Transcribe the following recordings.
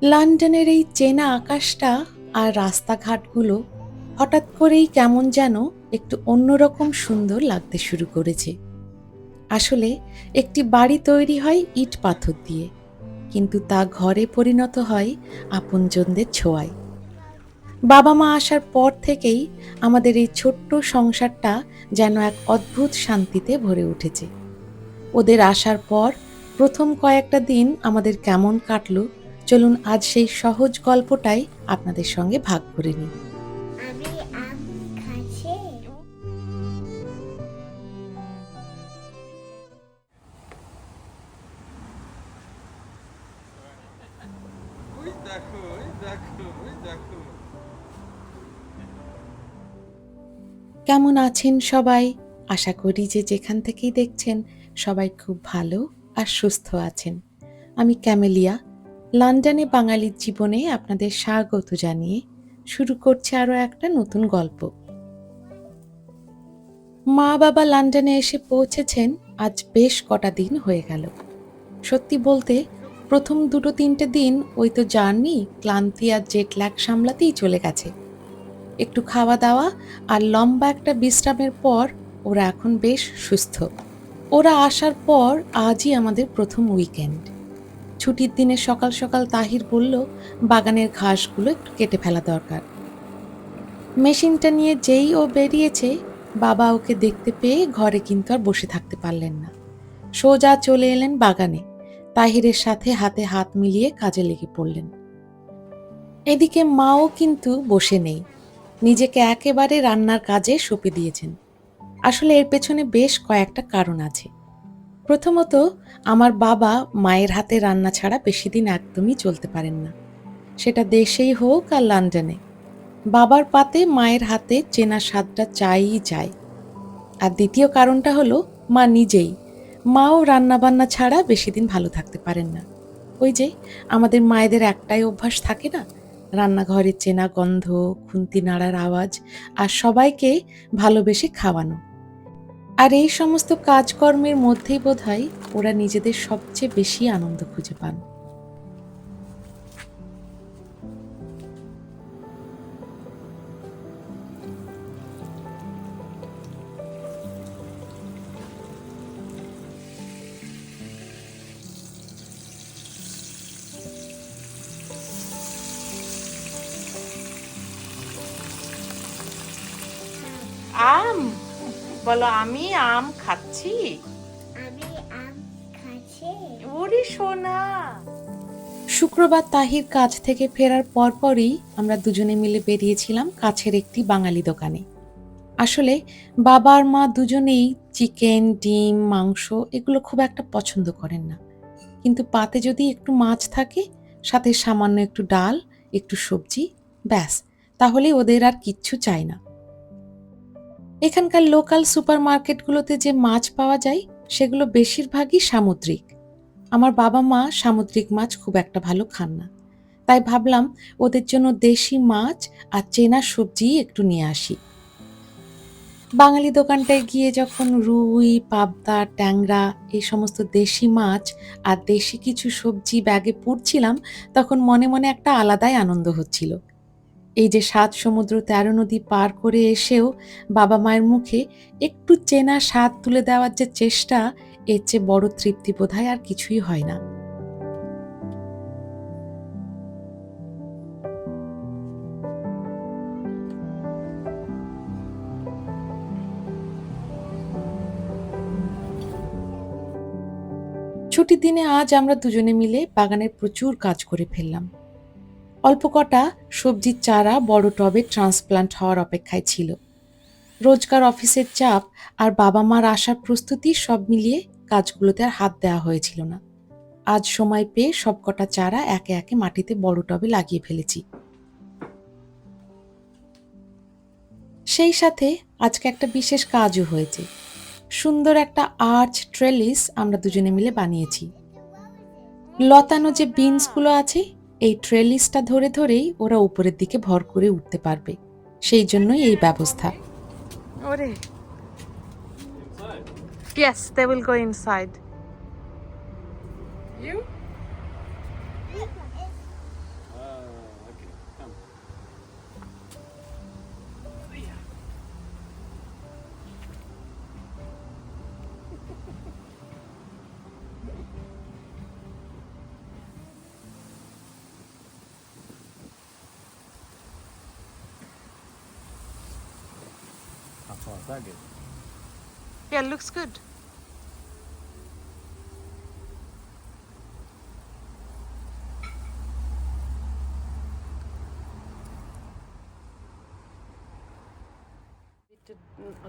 লন্ডনের এই চেনা আকাশটা আর রাস্তাঘাটগুলো হঠাৎ করেই কেমন যেন একটু অন্যরকম সুন্দর লাগতে শুরু করেছে। আসলে একটি বাড়ি তৈরি হয় ইট পাথর দিয়ে, কিন্তু তা ঘরে পরিণত হয় আপনজনদের ছোঁয়ায়। বাবা মা আসার পর থেকেই আমাদের এই ছোট্ট সংসারটা যেন এক অদ্ভুত শান্তিতে ভরে উঠেছে। ওদের আসার পর প্রথম কয়েকটা দিন আমাদের কেমন কাটলো, চলুন আজ সেই সহজ গল্পটাই আপনাদের সঙ্গে ভাগ করে নিই। আমি আম খাচ্ছে। ওই দেখো, ওই দেখো, ওই দেখো। কেমন আছেন সবাই? আশা করি যে যেখান থেকেই দেখছেন সবাই খুব ভালো আর সুস্থ আছেন। আমি ক্যামেলিয়া, লন্ডনে বাঙালির জীবনে আপনাদের স্বাগত জানিয়ে শুরু করছি আরও একটা নতুন গল্প। মা বাবা লন্ডনে এসে পৌঁছেছেন আজ বেশ কটা দিন হয়ে গেল। সত্যি বলতে প্রথম ২-৩টে দিন ওই তো জার্নি, ক্লান্তি আর জেট ল্যাগ সামলাতেই চলে গেছে। একটু খাওয়া দাওয়া আর লম্বা একটা বিশ্রামের পর ওরা এখন বেশ সুস্থ। ওরা আসার পর আজই আমাদের প্রথম উইকেন্ড। ছুটির দিনে সকাল সকাল তাহির বলল বাগানের ঘাসগুলো একটু কেটে ফেলা দরকার। মেশিনটা নিয়ে যেই ও বেরিয়েছে, বাবা ওকে দেখতে পেয়ে ঘরে কিন্তু আর বসে থাকতে পারলেন না। সোজা চলে এলেন বাগানে, তাহিরের সাথে হাতে হাত মিলিয়ে কাজে লেগে পড়লেন। এদিকে মাও কিন্তু বসে নেই, নিজেকে একেবারে রান্নার কাজে সঁপে দিয়েছেন। আসলে এর পেছনে বেশ কয়েকটা কারণ আছে। প্রথমত, আমার বাবা মায়ের হাতে রান্না ছাড়া বেশি দিন একদমই চলতে পারেন না, সেটা দেশেই হোক আর লন্ডনে। বাবার পাতে মায়ের হাতে চেনা স্বাদটা চাইই চাই। আর দ্বিতীয় কারণটা হলো মা নিজেই। মাও রান্নাবান্না ছাড়া বেশি দিন ভালো থাকতে পারেন না। ওই যে আমাদের মায়েদের একটাই অভ্যাস থাকে না, রান্নাঘরের চেনা গন্ধ, খুন্তি নাড়ার আওয়াজ আর সবাইকে ভালোবেসে খাওয়ানো। আর এই সমস্ত কাজকর্মের মধ্যেই বোধহয় ওরা নিজেদের সবচেয়ে বেশি আনন্দ খুঁজে পান। আম বলো, আমি আম খাচ্ছি। আমি আম খাচ্ছে। ওরে সোনা। শুক্রবার তাহির কাজ থেকে ফেরার পরপরই আমরা দুজনে মিলে বেরিয়েছিলাম কাছের একটি বাঙালি দোকানে। আসলে বাবা আর মা দুজনেই চিকেন, ডিম, মাংস এগুলো খুব একটা পছন্দ করেন না, কিন্তু পাতে যদি একটু মাছ থাকে, সাথে সামান্য একটু ডাল, একটু সবজি, ব্যাস, তাহলে ওদের আর কিচ্ছু চাই না। এখানকার লোকাল সুপারমার্কেটগুলোতে যে মাছ পাওয়া যায় সেগুলো বেশিরভাগই সামুদ্রিক। আমার বাবা মা সামুদ্রিক মাছ খুব একটা ভালো খান না, তাই ভাবলাম ওদের জন্য দেশি মাছ আর চেনা সবজি একটু নিয়ে আসি। বাঙালি দোকানটায় গিয়ে যখন রুই, পাবদা, ট্যাংরা এই সমস্ত দেশি মাছ আর দেশি কিছু সবজি ব্যাগে পুড়ছিলাম, তখন মনে মনে একটা আলাদাই আনন্দ হচ্ছিল। এই যে ৭ সমুদ্র ১৩ নদী পার করে এসেও বাবা মায়ের মুখে একটু চেনা স্বাদ তুলে দেওয়ার যে চেষ্টা, এর চেয়ে বড় তৃপ্তি বোধহয় আর কিছুই হয় না। ছুটির দিনে আজ আমরা দুজনে মিলে বাগানের প্রচুর কাজ করে ফেললাম। অল্প কটা সবজির চারা বড় টবে ট্রান্সপ্লান্ট হওয়ার অপেক্ষায় ছিল। রোজকার অফিসের চাপ আর বাবা মার আসার প্রস্তুতি সব মিলিয়ে কাজগুলোতে আর হাত দেওয়া হয়েছিল না। আজ সময় পেয়ে সবকটা চারা একে একে মাটিতে বড় টবে লাগিয়ে ফেলেছি। সেই সাথে আজকে একটা বিশেষ কাজও হয়েছে। সুন্দর একটা আর্চ ট্রেলিস আমরা দুজনে মিলে বানিয়েছি। লতানো যে বিনসগুলো আছে, এই ট্রেলিসটা ধরে ধরেই ওরা উপরের দিকে ভর করে উঠতে পারবে, সেই জন্যই এই ব্যবস্থা। ওরে, yes, they will go inside. You? thank you. Yeah, looks good.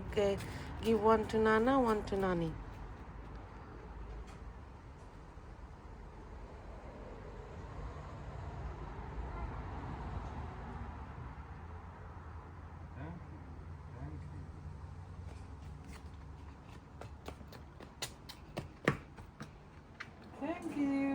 Okay, give one to Nana, one to Nani. Thank you.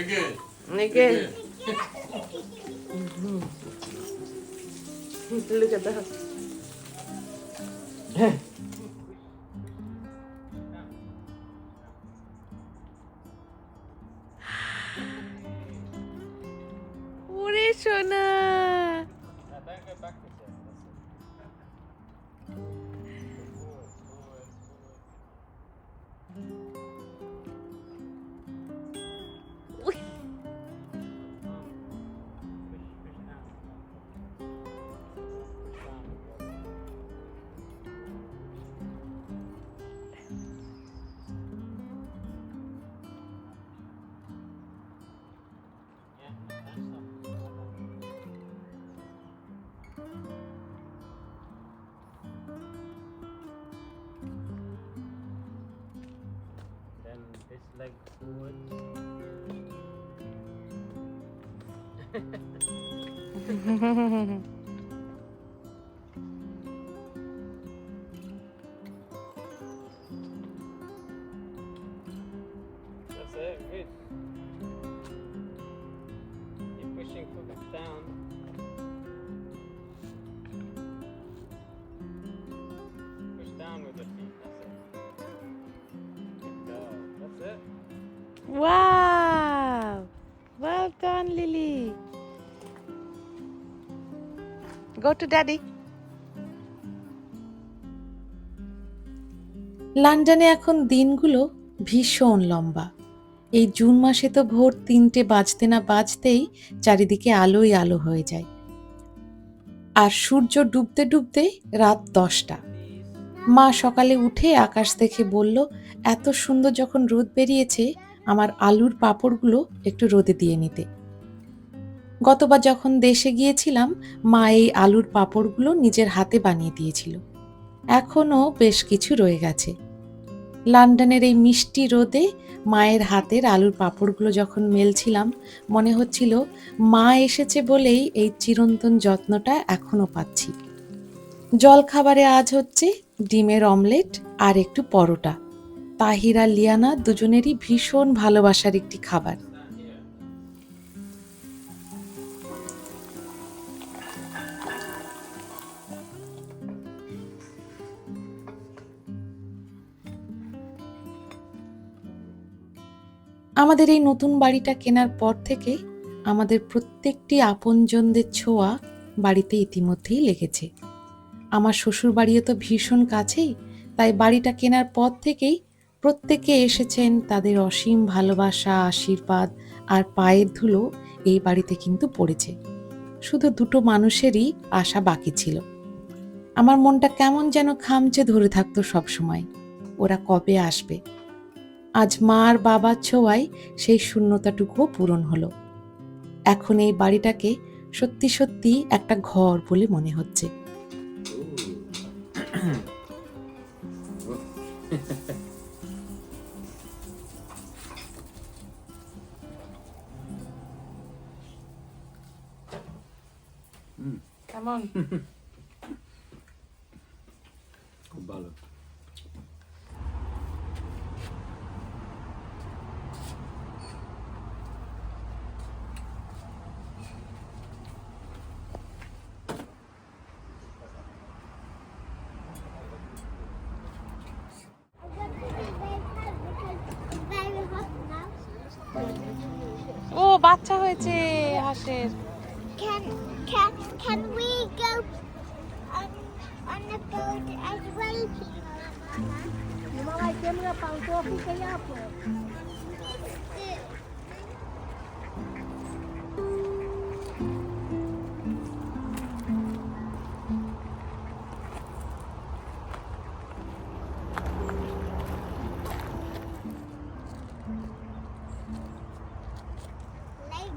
Again. Again. Look at that. ওরে সোনা Then this leg forwards. That's it, good. You're pushing foot down. Push down with the feet, that's it. Good go, that's it. Wow! Well done, Lily. Go to daddy. লন্ডনে এখন দিনগুলো ভীষণ লম্বা। এই June মাসে তো ভোর 3টে বাজতে না বাজতেই চারিদিকে আলোই আলো হয়ে যায়, আর সূর্য ডুবতে ডুবতে রাত 10টা। মা সকালে উঠে আকাশ দেখে বলল, এত সুন্দর যখন রোদ বেরিয়েছে, আমার আলুর পাঁপড়গুলো একটু রোদে দিয়ে নিতে। গতবার যখন দেশে গিয়েছিলাম, মা এই আলুর পাঁপড়গুলো নিজের হাতে বানিয়ে দিয়েছিল। এখনও বেশ কিছু রয়ে গেছে। লন্ডনের এই মিষ্টি রোদে মায়ের হাতের আলুর পাঁপড়গুলো যখন মেলছিলাম, মনে হচ্ছিল মা এসেছে বলেই এই চিরন্তন যত্নটা এখনো পাচ্ছি। জলখাবারে আজ হচ্ছে ডিমের অমলেট আর একটু পরোটা। তাহির আর লিয়ানা দুজনেরই ভীষণ ভালোবাসার একটি খাবার। আমাদের এই নতুন বাড়িটা কেনার পর থেকে আমাদের প্রত্যেকটি আপনজনদের ছোঁয়া বাড়িতে ইতিমধ্যেই লেগেছে। আমার শ্বশুর বাড়িও তো ভীষণ কাছেই, তাই বাড়িটা কেনার পর থেকেই প্রত্যেকে এসেছেন, তাদের অসীম ভালোবাসা, আশীর্বাদ আর পায়ের ধুলো এই বাড়িতে কিন্তু পড়েছে। শুধু দুটো মানুষেরই আশা বাকি ছিল। আমার মনটা কেমন যেন খামচে ধরে থাকতো সবসময়, ওরা কবে আসবে। আজ মা আর বাবার ছোঁয়ায় সেই শূন্যতাটুকুও পূরণ হলো। এখন এই বাড়িটাকে সত্যি সত্যি একটা ঘর বলে মনে হচ্ছে। কেমন? খুব ভালো। হয়েছে হাঁসের। Can can we go on on a boat as well, like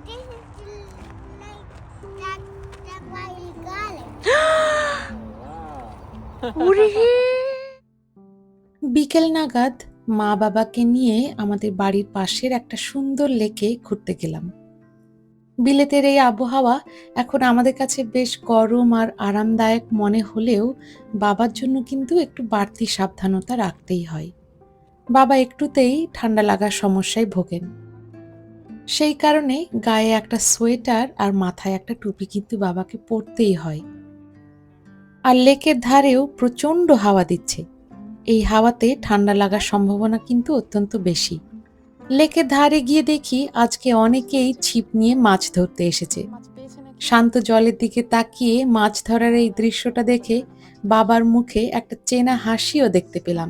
this is like that wild garlic. বিকেল নাগাদ মা বাবাকে নিয়ে আমাদের বাড়ির পাশের একটা সুন্দর লেকে ঘুরতে গেলাম। বিলেতের এই আবহাওয়া এখন আমাদের কাছে বেশ গরম আর আরামদায়ক মনে হলেও বাবার জন্য কিন্তু একটু বাড়তি সাবধানতা রাখতেই হয়। বাবা একটুতেই ঠান্ডা লাগার সমস্যায় ভোগেন। সেই কারণে গায়ে একটা সোয়েটার আর মাথায় একটা টুপি কিন্তু বাবাকে পরতেই হয়। আর লেকের ধারেও প্রচণ্ড হাওয়া দিচ্ছে। এই হাওয়াতে ঠান্ডা লাগার সম্ভাবনা কিন্তু অত্যন্ত বেশি। লেকের ধারে গিয়ে দেখি আজকে অনেকেই ছিপ নিয়ে মাছ ধরতে এসেছে। শান্ত জলের দিকে তাকিয়ে মাছ ধরার এই দৃশ্যটা দেখে বাবার মুখে একটা চেনা হাসিও দেখতে পেলাম।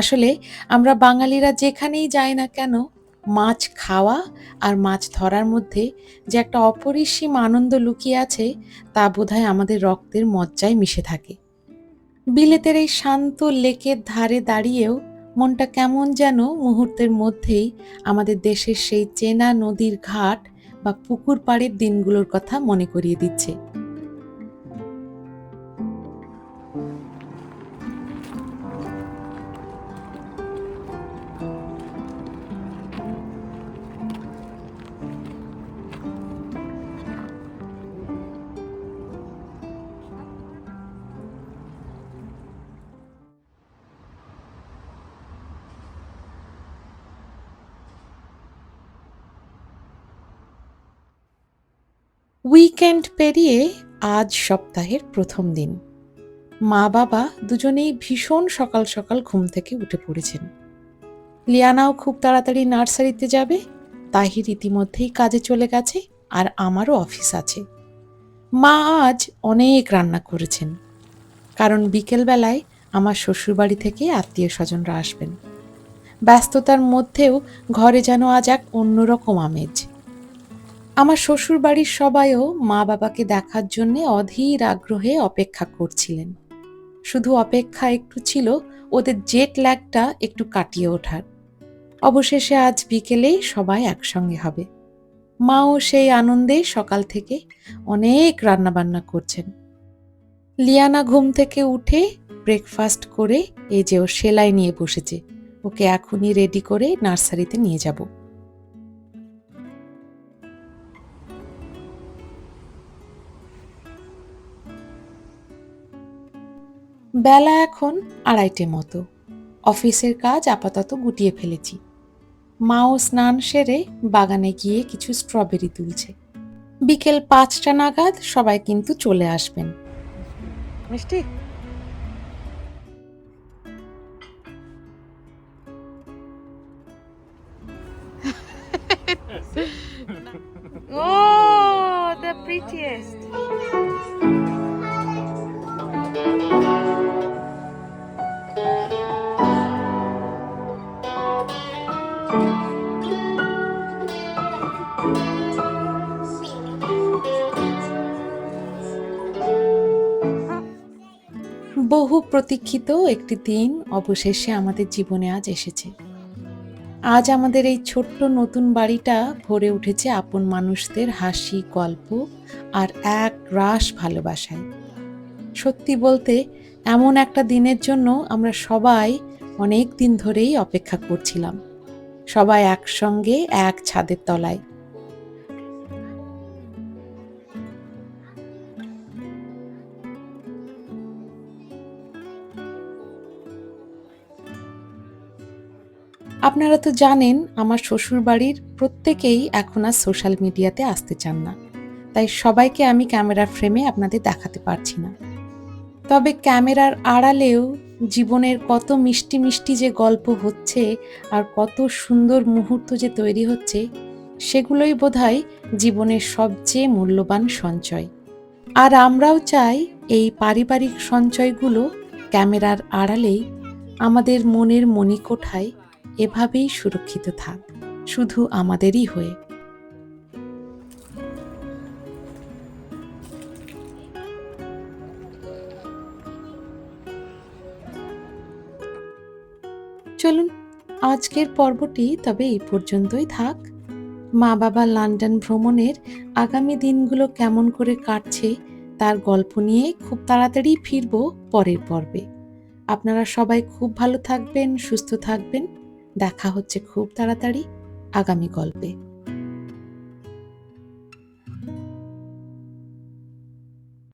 আসলে আমরা বাঙালিরা যেখানেই যাই না কেন, মাছ খাওয়া আর মাছ ধরার মধ্যে যে একটা অপরিসীম আনন্দ লুকিয়ে আছে তা বোধহয় আমাদের রক্তের মজ্জায় মিশে থাকে। বিলেতের এই শান্ত লেকের ধারে দাঁড়িয়েও মনটা কেমন যেন মুহূর্তের মধ্যেই আমাদের দেশের সেই চেনা নদীর ঘাট বা পুকুর পাড়ের দিনগুলোর কথা মনে করিয়ে দিচ্ছে। উইকেন্ড পেরিয়ে আজ সপ্তাহের প্রথম দিন। মা বাবা দুজনেই ভীষণ সকাল সকাল ঘুম থেকে উঠে পড়েছেন। লিয়ানাও খুব তাড়াতাড়ি নার্সারিতে যাবে, তাহির ইতিমধ্যেই কাজে চলে গেছে, আর আমারও অফিস আছে। মা আজ অনেক রান্না করেছেন, কারণ বিকেলবেলায় আমার শ্বশুরবাড়ি থেকে আত্মীয় স্বজনরা আসবেন। ব্যস্ততার মধ্যেও ঘরে যেন আজ এক অন্যরকম আমেজ। আমার শ্বশুর বাড়ির সবাইও মা বাবাকে দেখার জন্য অধীর আগ্রহে অপেক্ষা করছিলেন। শুধু অপেক্ষা একটু ছিল ওদের জেট ল্যাগটা একটু কাটিয়ে ওঠার। অবশেষে আজ বিকেলেই সবাই একসঙ্গে হবে। মাও সেই আনন্দে সকাল থেকে অনেক রান্নাবান্না করছেন। লিয়ানা ঘুম থেকে উঠে ব্রেকফাস্ট করে এই যে ও সেলাই নিয়ে বসেছে, ওকে এখনই রেডি করে নার্সারিতে নিয়ে যাব। বেলা এখন 2:30 মতো। অফিসের কাজ আপাতত গুটিয়ে ফেলেছি। মাও স্নান সেরে বাগানে গিয়ে কিছু স্ট্রবেরি তুলছে। বিকেল 5টা নাগাদ সবাই কিন্তু চলে আসবেন। মিষ্টি Oh, the prettiest. বহু প্রতীক্ষিত একটি দিন অবশেষে আমাদের জীবনে আজ এসেছে। আজ আমাদের এই ছোট্ট নতুন বাড়িটা ভরে উঠেছে আপন মানুষদের হাসি, গল্প আর এক রাশ ভালোবাসায়। সত্যি বলতে এমন একটা দিনের জন্য আমরা সবাই অনেক দিন ধরেই অপেক্ষা করছিলাম, সবাই একসঙ্গে এক ছাদের তলায়। আপনারা তো জানেন আমার শ্বশুর বাড়ির প্রত্যেকেই এখন আর সোশ্যাল মিডিয়াতে আসতে চান না, তাই সবাইকে আমি ক্যামেরার ফ্রেমে আপনাদের দেখাতে পারছি না। তবে ক্যামেরার আড়ালেও জীবনের কত মিষ্টি মিষ্টি যে গল্প হচ্ছে আর কত সুন্দর মুহূর্ত যে তৈরি হচ্ছে, সেগুলোই বোধহয় জীবনের সবচেয়ে মূল্যবান সঞ্চয়। আর আমরাও চাই এই পারিবারিক সঞ্চয়গুলো ক্যামেরার আড়ালেই আমাদের মনের মণিকোঠায় এভাবেই সুরক্ষিত থাক, শুধু আমাদেরই হয়ে। চলুন, আজকের পর্বটি তবে এই পর্যন্তই থাক। মা বাবা লন্ডন ভ্রমণের আগামী দিনগুলো কেমন করে কাটছে তার গল্প নিয়ে খুব তাড়াতাড়ি ফিরব পরের পর্বে। আপনারা সবাই খুব ভালো থাকবেন, সুস্থ থাকবেন। দেখা হচ্ছে খুব তাড়াতাড়ি আগামী গল্পে।